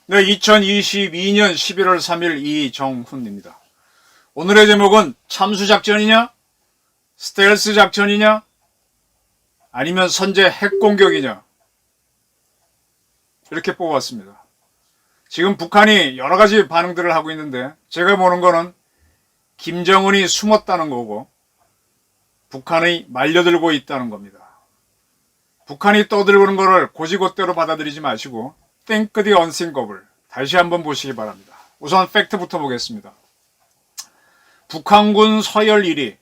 네, 2022년 11월 3일 이정훈입니다. 오늘의 제목은 참수작전이냐? 스텔스 작전이냐? 아니면 선제 핵공격이냐? 이렇게 뽑았습니다. 지금 북한이 여러 가지 반응들을 하고 있는데 제가 보는 거는 김정은이 숨었다는 거고 북한이 말려들고 있다는 겁니다. 북한이 떠들고는 거를 고지고대로 받아들이지 마시고 Think the unthinkable 다시 한번 보시기 바랍니다. 우선 팩트부터 보겠습니다. 북한군 서열 1위.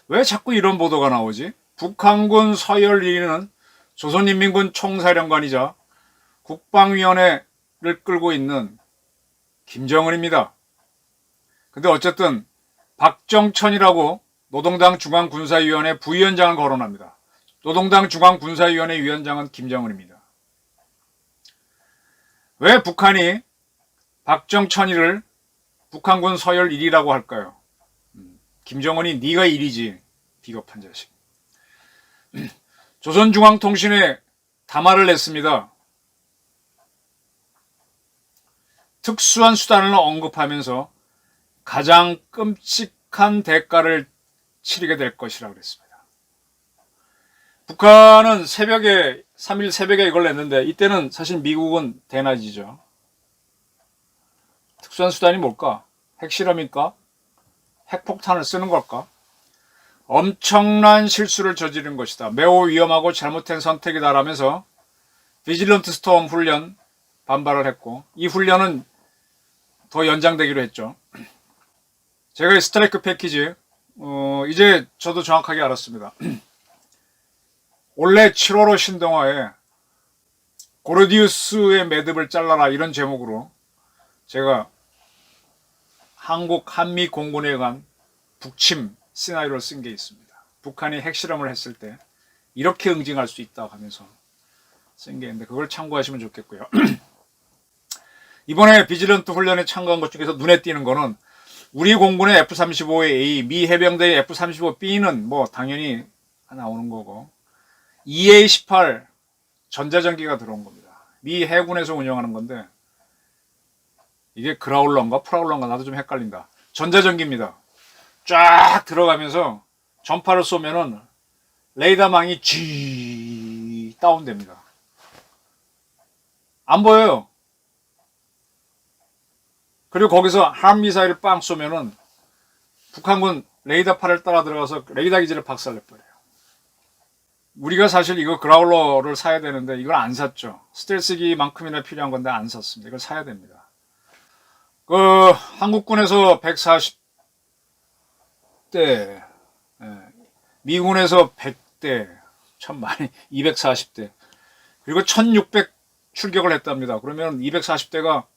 왜 자꾸 이런 보도가 나오지? 북한군 서열 1위는 조선인민군 총사령관이자 국방위원회를 끌고 있는 김정은입니다. 근데 어쨌든 박정천이라고 노동당 중앙군사위원회 부위원장을 거론합니다. 노동당 중앙군사위원회 위원장은 김정은입니다. 왜 북한이 박정천이를 북한군 서열 1위라고 할까요? 김정은이 네가 1위지 비겁한 자식. 조선중앙통신에 담화를 냈습니다. 특수한 수단을 언급하면서 가장 끔찍한 대가를 치르게 될 것이라고 그랬습니다. 북한은 3일 새벽에 이걸 냈는데 이때는 사실 미국은 대낮이죠. 특수한 수단이 뭘까? 핵실험일까? 핵폭탄을 쓰는 걸까? 엄청난 실수를 저지른 것이다. 매우 위험하고 잘못된 선택이다라면서 비질런트 스톰 훈련 반발을 했고 이 훈련은 더 연장되기로 했죠. 제가 이 스트라이크 패키지 이제 저도 정확하게 알았습니다. 원래 7월호 신동아에 고르디우스의 매듭을 잘라라 이런 제목으로 제가 한국 한미 공군에 의한 북침 시나리오를 쓴 게 있습니다. 북한이 핵실험을 했을 때 이렇게 응징할 수 있다고 하면서 쓴 게 있는데 그걸 참고하시면 좋겠고요. 이번에 비질런트 훈련에 참가한 것 중에서 눈에 띄는 거는 우리 공군의 F-35A, 미 해병대의 F-35B는 뭐 당연히 나오는 거고 EA-18 전자전기가 들어온 겁니다. 미 해군에서 운영하는 건데 이게 그라울러인가 프라울러인가 나도 좀 헷갈린다. 전자전기입니다. 쫙 들어가면서 전파를 쏘면은 레이더망이 쥐 다운됩니다. 안 보여요. 그리고 거기서 함미사일을 빵 쏘면은 북한군 레이더파를 따라 들어가서 레이더 기지를 박살내버려요. 우리가 사실 이거 그라울러를 사야 되는데 이걸 안 샀죠. 스텔스기만큼이나 필요한 건데 안 샀습니다. 이걸 사야 됩니다. 한국군에서 140대, 미군에서 100대, 참 많이, 240대, 그리고 1600 출격을 했답니다. 그러면 240대가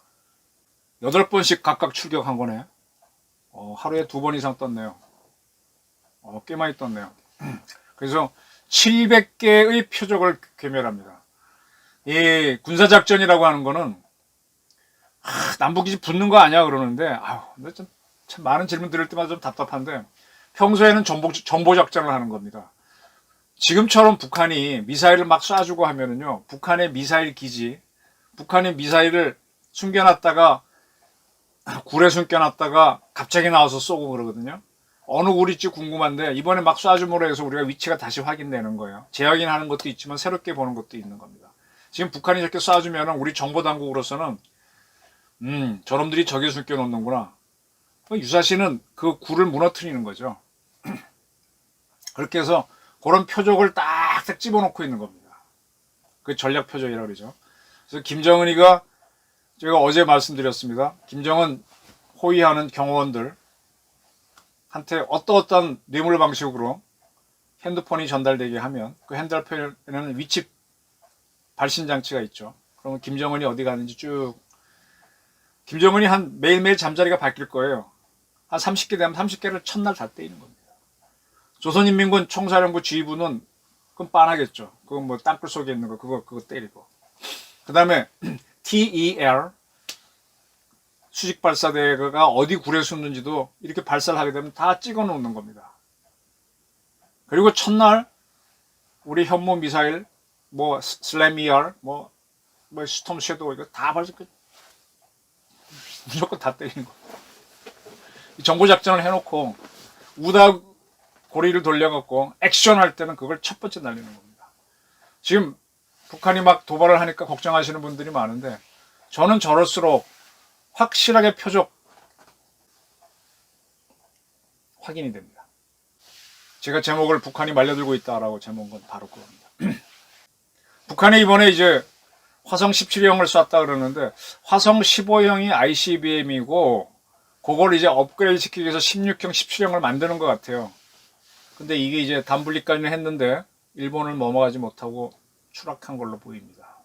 8번씩 각각 출격한 거네. 하루에 2번 이상 떴네요. 꽤 많이 떴네요. 그래서 700개의 표적을 괴멸합니다. 이 군사작전이라고 하는 거는 남북이 붙는 거 아니야 그러는데 참 많은 질문 들을 때마다 좀 답답한데 평소에는 정보작전을 하는 겁니다. 지금처럼 북한이 미사일을 막 쏴주고 하면은요, 북한의 미사일 기지, 북한의 미사일을 숨겨놨다가 굴에 숨겨놨다가 갑자기 나와서 쏘고 그러거든요. 어느 굴일지 궁금한데 이번에 막 쏴줌으로 해서 우리가 위치가 다시 확인되는 거예요. 재확인하는 것도 있지만 새롭게 보는 것도 있는 겁니다. 지금 북한이 저렇게 쏴주면 우리 정보당국으로서는 저놈들이 저기 숨겨놓는구나. 유사시는 그 굴을 무너뜨리는 거죠. 그렇게 해서 그런 표적을 딱딱 집어넣고 있는 겁니다. 그 전략 표적이라고 그러죠. 그래서 김정은이가 제가 어제 말씀드렸습니다. 김정은 호위하는 경호원들 한테 어떠한 뇌물 방식으로 핸드폰이 전달되게 하면 그 핸드폰에는 위치 발신 장치가 있죠. 그러면 김정은이 어디 가는지 쭉 김정은이 매일매일 잠자리가 바뀔 거예요. 한 30개 되면 30개를 첫날 다 때리는 겁니다. 조선인민군 총사령부 지휘부는 그건 빤하겠죠. 그건 뭐 땅굴 속에 있는 거 그거 때리고. 그 다음에 TER 수직 발사대가 어디 굴에 숨는지도 이렇게 발사를 하게 되면 다 찍어 놓는 겁니다. 그리고 첫날 우리 현무 미사일 뭐 슬램 ER 뭐 스톰 섀도우 이거 다 발사 무조건 다 때리는 거. 정보 작전을 해놓고 우다 고리를 돌려갖고 액션할 때는 그걸 첫 번째 날리는 겁니다. 지금 북한이 막 도발을 하니까 걱정하시는 분들이 많은데 저는 저럴수록 확실하게 표적 확인이 됩니다. 제가 제목을 북한이 말려들고 있다라고 제목은 건 바로 그겁니다. 북한이 이번에 이제 화성 17형을 쐈다 그러는데 화성 15형이 ICBM이고 그걸 이제 업그레이드 시키기 위해서 16형, 17형을 만드는 것 같아요. 근데 이게 이제 단분리까지는 했는데 일본을 넘어가지 못하고 추락한 걸로 보입니다.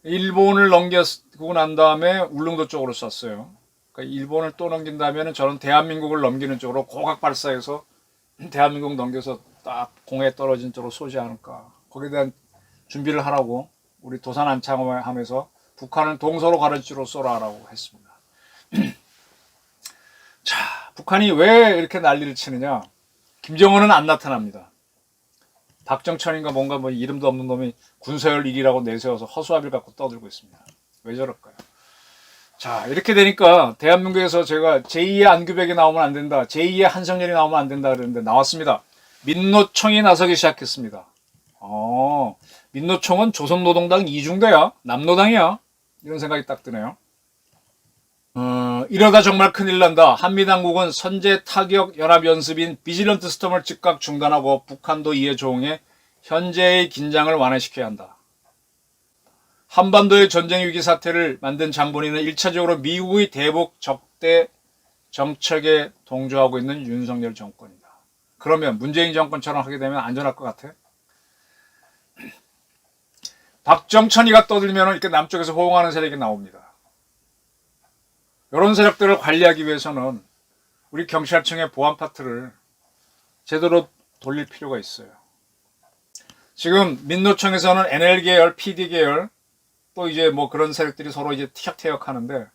일본을 넘기고 난 다음에 울릉도 쪽으로 쐈어요. 그러니까 일본을 또 넘긴다면 저는 대한민국을 넘기는 쪽으로 고각 발사해서 대한민국 넘겨서 딱 공에 떨어진 쪽으로 쏘지 않을까. 거기에 대한 준비를 하라고 우리 도산 안창하면서 북한을 동서로 가는 쪽으로 쏘라라고 했습니다. 자, 북한이 왜 이렇게 난리를 치느냐. 김정은은 안 나타납니다. 박정천인가 뭔가 뭐 이름도 없는 놈이 군서열 1이라고 내세워서 허수아비를 갖고 떠들고 있습니다. 왜 저럴까요? 자, 이렇게 되니까 대한민국에서 제가 제2의 안규백이 나오면 안 된다, 제2의 한성열이 나오면 안 된다 그랬는데 나왔습니다. 민노총이 나서기 시작했습니다. 민노총은 조선노동당 이중대야, 남노당이야, 이런 생각이 딱 드네요. 이러다 정말 큰일 난다. 한미당국은 선제 타격 연합연습인 비질런트 스톰을 즉각 중단하고 북한도 이에 조응해 현재의 긴장을 완화시켜야 한다. 한반도의 전쟁 위기 사태를 만든 장본인은 1차적으로 미국의 대북 적대 정책에 동조하고 있는 윤석열 정권이다. 그러면 문재인 정권처럼 하게 되면 안전할 것 같아? 박정천이가 떠들면 이렇게 남쪽에서 호응하는 세력이 나옵니다. 이런 세력들을 관리하기 위해서는 우리 경찰청의 보안 파트를 제대로 돌릴 필요가 있어요. 지금 민노총에서는 NL계열, PD계열, 또 이제 뭐 그런 세력들이 서로 이제 티격태격 하는데,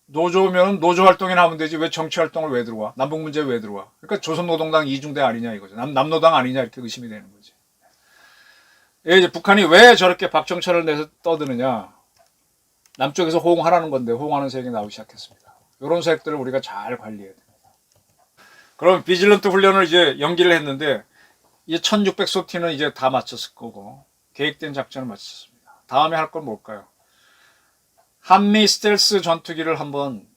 노조면 노조 활동이나 하면 되지 왜 정치 활동을 왜 들어와? 남북 문제 왜 들어와? 그러니까 조선노동당 이중대 아니냐 이거죠. 남노당 아니냐 이렇게 의심이 되는 거지. 이제 북한이 왜 저렇게 박정천을 내서 떠드느냐? 남쪽에서 호응하라는 건데 호응하는 세력이 나오기 시작했습니다. 이런 세력들을 우리가 잘 관리해야 됩니다. 그럼 비질런트 훈련을 이제 연기를 했는데 이제 1600소티는 이제 다 마쳤을 거고 계획된 작전을 마쳤습니다. 다음에 할 건 뭘까요? 한미 스텔스 전투기를 한번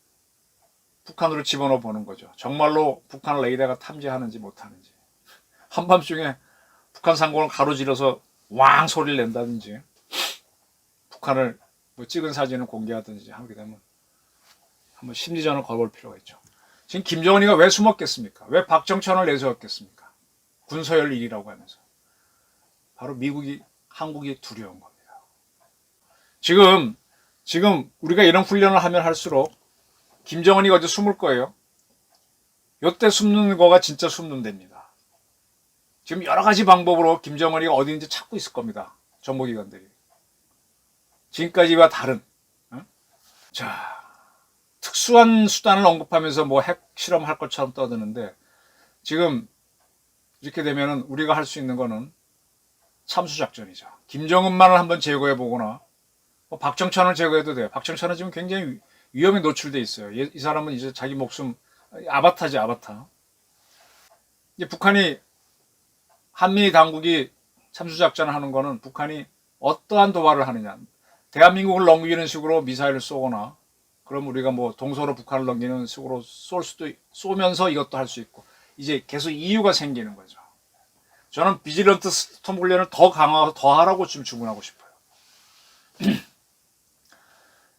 북한으로 집어넣어 보는 거죠. 정말로 북한 레이더가 탐지하는지 못하는지. 한밤중에 북한 상공을 가로질러서 왕 소리를 낸다든지 북한을 뭐 찍은 사진을 공개하든지 하게 되면 한번 심리전을 걸어볼 필요가 있죠. 지금 김정은이가 왜 숨었겠습니까? 왜 박정천을 내세웠겠습니까? 군서열 1이라고 하면서. 바로 한국이 두려운 겁니다. 지금 우리가 이런 훈련을 하면 할수록 김정은이가 어디 숨을 거예요. 요때 숨는 거가 진짜 숨는 데입니다. 지금 여러 가지 방법으로 김정은이가 어디인지 찾고 있을 겁니다. 정보기관들이. 지금까지와 다른. 자, 특수한 수단을 언급하면서 뭐 핵 실험할 것처럼 떠드는데 지금 이렇게 되면은 우리가 할 수 있는 거는 참수작전이죠. 김정은만을 한번 제거해 보거나 뭐 박정천을 제거해도 돼요. 박정천은 지금 굉장히 위험에 노출돼 있어요. 이 사람은 이제 자기 목숨 아바타지, 아바타. 이제 북한이 한미 당국이 참수작전을 하는 거는 북한이 어떠한 도발을 하느냐. 대한민국을 넘기는 식으로 미사일을 쏘거나 그럼 우리가 뭐 동서로 북한을 넘기는 식으로 쏘면서 이것도 할 수 있고 이제 계속 이유가 생기는 거죠. 저는 비질런트 스톰 훈련을 더 강화해서 더 하라고 지금 주문하고 싶어요.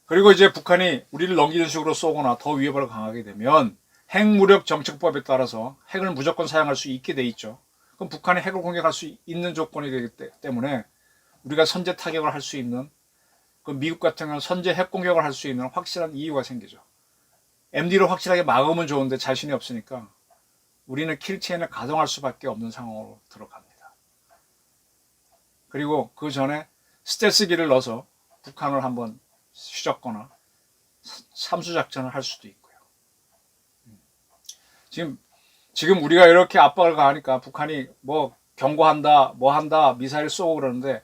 그리고 이제 북한이 우리를 넘기는 식으로 쏘거나 더 위협을 강하게 되면 핵무력 정책법에 따라서 핵을 무조건 사용할 수 있게 돼 있죠. 그럼 북한이 핵을 공격할 수 있는 조건이 되기 때문에 우리가 선제 타격을 할 수 있는 그 미국 같은 경우는 선제 핵 공격을 할 수 있는 확실한 이유가 생기죠. MD로 확실하게 막으면 좋은데 자신이 없으니까 우리는 킬체인을 가동할 수밖에 없는 상황으로 들어갑니다. 그리고 그 전에 스텔스기를 넣어서 북한을 한번 휘젓거나 참수작전을 할 수도 있고요. 지금 우리가 이렇게 압박을 가하니까 북한이 뭐 경고한다, 뭐 한다, 미사일 쏘고 그러는데,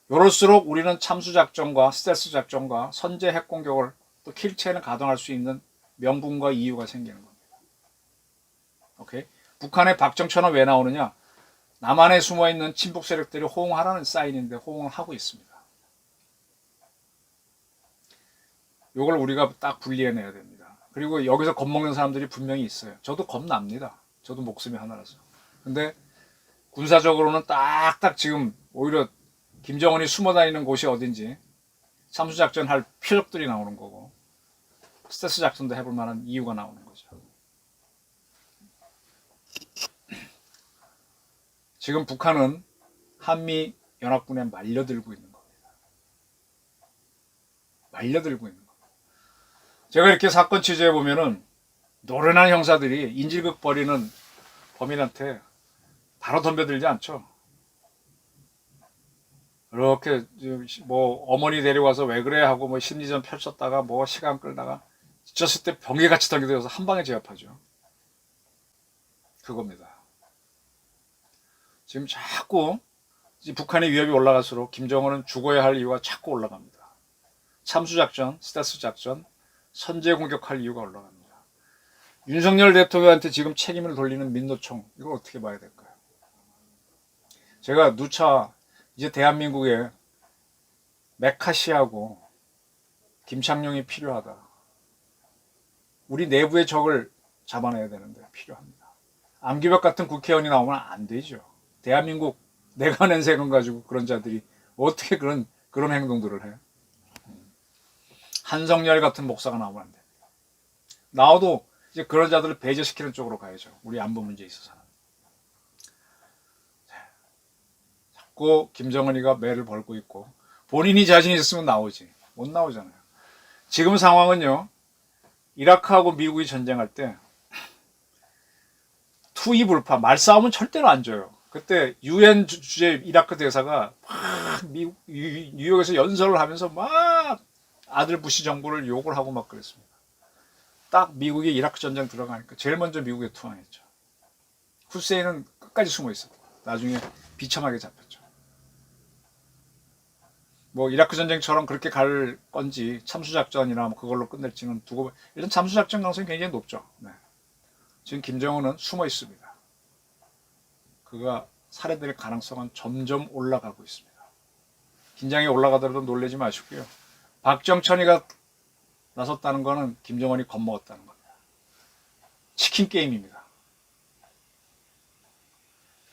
요럴수록 우리는 참수작전과 스텔스 작전과 선제 핵공격을 또 킬체는 가동할 수 있는 명분과 이유가 생기는 겁니다. 오케이? 북한의 박정천은 왜 나오느냐? 남한에 숨어있는 친북 세력들이 호응하라는 사인인데 호응을 하고 있습니다. 요걸 우리가 딱 분리해내야 됩니다. 그리고 여기서 겁먹는 사람들이 분명히 있어요. 저도 겁납니다. 저도 목숨이 하나라서. 근데 군사적으로는 딱딱 지금 오히려 김정은이 숨어다니는 곳이 어딘지 참수작전 할 표적들이 나오는 거고, 스텔스 작전도 해볼 만한 이유가 나오는 거죠. 지금 북한은 한미 연합군에 말려들고 있는 겁니다. 말려들고 있는 겁니다. 제가 이렇게 사건 취재해 보면은 노련한 형사들이 인질극 벌이는 범인한테 바로 덤벼들지 않죠. 이렇게 뭐 어머니 데려와서 왜 그래 하고 뭐 심리전 펼쳤다가 뭐 시간 끌다가 지쳤을 때 번개같이 덤벼들어서 한 방에 제압하죠. 그겁니다. 지금 자꾸 북한의 위협이 올라갈수록 김정은은 죽어야 할 이유가 자꾸 올라갑니다. 참수작전, 스텔스 작전, 선제 공격할 이유가 올라갑니다. 윤석열 대통령한테 지금 책임을 돌리는 민노총, 이걸 어떻게 봐야 될까요? 제가 누차 이제 대한민국에 메카시하고 김창룡이 필요하다. 우리 내부의 적을 잡아내야 되는데 필요합니다. 안기벽 같은 국회의원이 나오면 안 되죠. 대한민국 내가 낸 세금 가지고 그런 자들이 어떻게 그런 행동들을 해요? 한성열 같은 목사가 나오면 안 됩니다. 나와도 이제 그런 자들을 배제시키는 쪽으로 가야죠. 우리 안보 문제에 있어서는. 자꾸 김정은이가 매를 벌고 있고, 본인이 자신 있으면 나오지. 못 나오잖아요. 지금 상황은요, 이라크하고 미국이 전쟁할 때 투입불파, 말싸움은 절대로 안 줘요. 그때 유엔 주재 이라크 대사가 막 뉴욕에서 연설을 하면서 막 아들 부시 정부를 욕을 하고 막 그랬습니다. 딱 미국이 이라크 전쟁 들어가니까 제일 먼저 미국에 투항했죠. 후세인은 끝까지 숨어 있었고 나중에 비참하게 잡혔죠. 뭐 이라크 전쟁처럼 그렇게 갈 건지 참수작전이나 뭐 그걸로 끝낼지는 두고, 일단 참수작전 가능성이 굉장히 높죠. 네. 지금 김정은은 숨어 있습니다. 그가 살해될 가능성은 점점 올라가고 있습니다. 긴장이 올라가더라도 놀라지 마시고요. 박정천이가 나섰다는 거는 김정은이 겁먹었다는 겁니다. 치킨 게임입니다.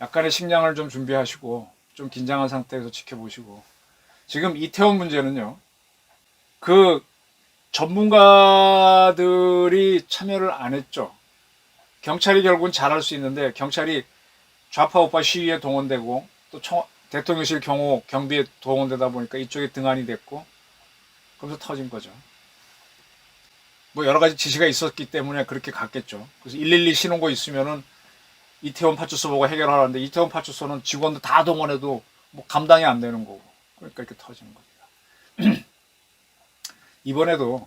약간의 식량을 좀 준비하시고 좀 긴장한 상태에서 지켜보시고, 지금 이태원 문제는요, 그 전문가들이 참여를 안 했죠. 경찰이 결국은 잘할 수 있는데 경찰이 좌파 우파 시위에 동원되고 또 대통령실 경호 경비에 동원되다 보니까 이쪽에 등한이 됐고, 그러면서 터진 거죠. 뭐 여러 가지 지시가 있었기 때문에 그렇게 갔겠죠. 그래서 112 신호가 있으면은 이태원 파출소 보고 해결하라는데 이태원 파출소는 직원들 다 동원해도 뭐 감당이 안 되는 거고, 그러니까 이렇게 터지는 겁니다. 이번에도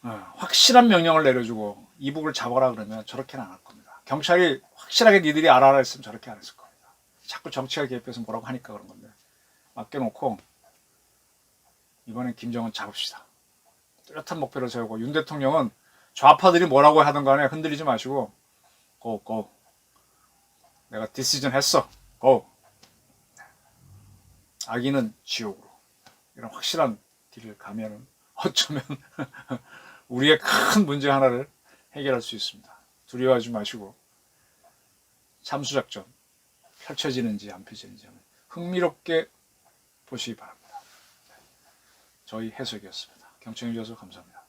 확실한 명령을 내려주고 이북을 잡아라 그러면 저렇게는 안 할 겁니다. 경찰이 확실하게 니들이 알아라 했으면 저렇게 안 했을 겁니다. 자꾸 정치가 개입해서 뭐라고 하니까 그런 건데, 맡겨놓고 이번엔 김정은 잡읍시다. 뚜렷한 목표를 세우고, 윤 대통령은 좌파들이 뭐라고 하든 간에 흔들리지 마시고 고 내가 디시전 했어, 고, 악인은 지옥으로, 이런 확실한 길을 가면은 어쩌면 우리의 큰 문제 하나를 해결할 수 있습니다. 두려워하지 마시고 참수작전 펼쳐지는지 안 펼쳐지는지 흥미롭게 보시기 바랍니다. 저희 해석이었습니다. 경청해 주셔서 감사합니다.